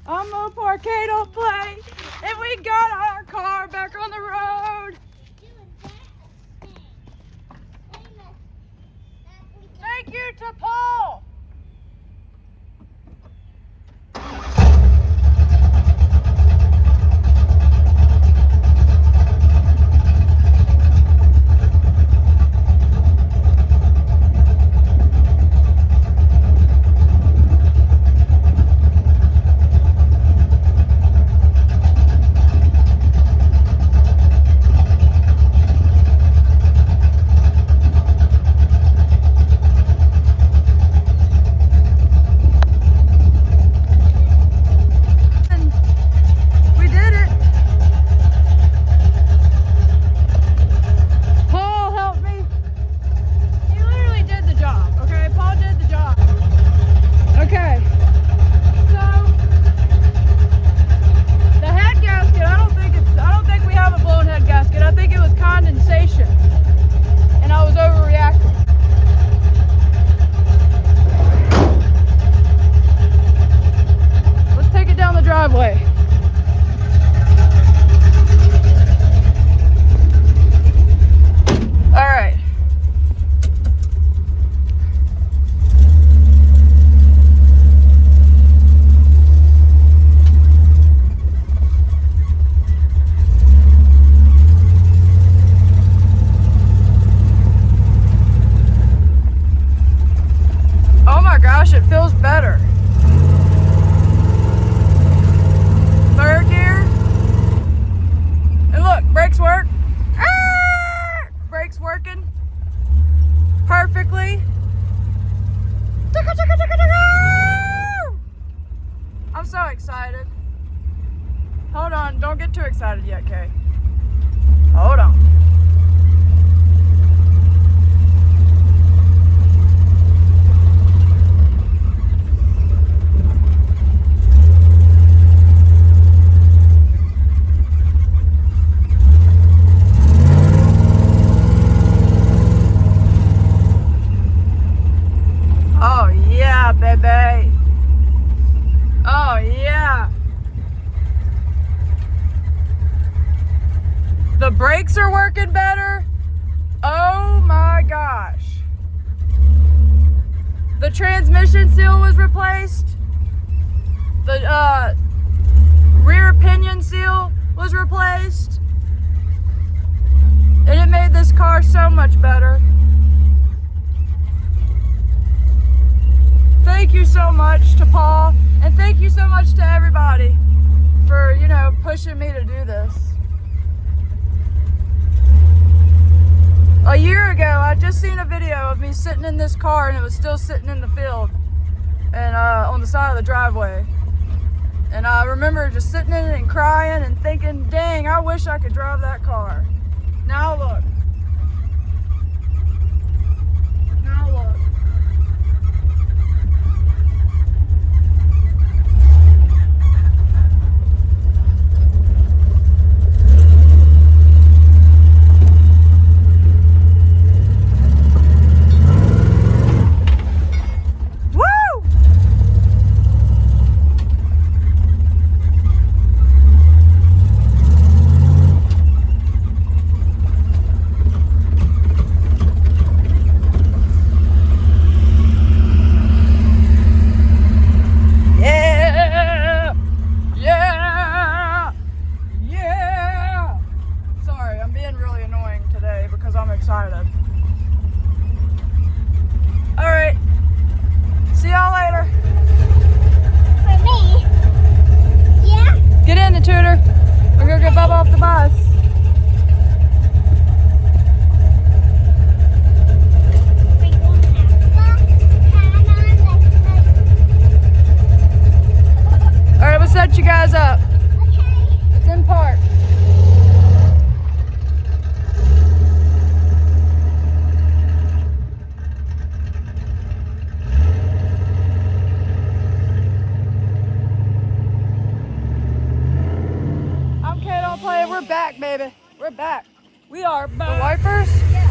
I'm Mopar, don't play, and we got our car back on the road. Thank you to Paul. Driveway. All right. Oh my gosh, it feels better. Third gear. And look, brakes work. Ah! Brakes working perfectly. I'm so excited. Hold on, don't get too excited yet, Kay. Hold on. Oh yeah, baby. Oh yeah. The brakes are working better. Oh my gosh. The transmission seal was replaced. The rear pinion seal was replaced. And it made this car so much better. Thank you so much to Paul, and thank you so much to everybody for, you know, pushing me to do this. A year ago, I just seen a video of me sitting in this car, and it was still sitting in the field and on the side of the driveway. And I remember just sitting in it and crying and thinking, dang, I wish I could drive that car. Now look. Now look. Excited. All right. See y'all later. For me? Yeah? Get in the tutor. We're gonna get Bubba off the bus. All right, we'll set you guys up. Okay. It's in park. We're back, baby. We're back. We are back. The wipers? Yeah.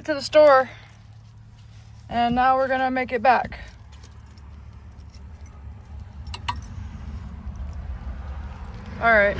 it to the store, and now we're gonna make it back. All right.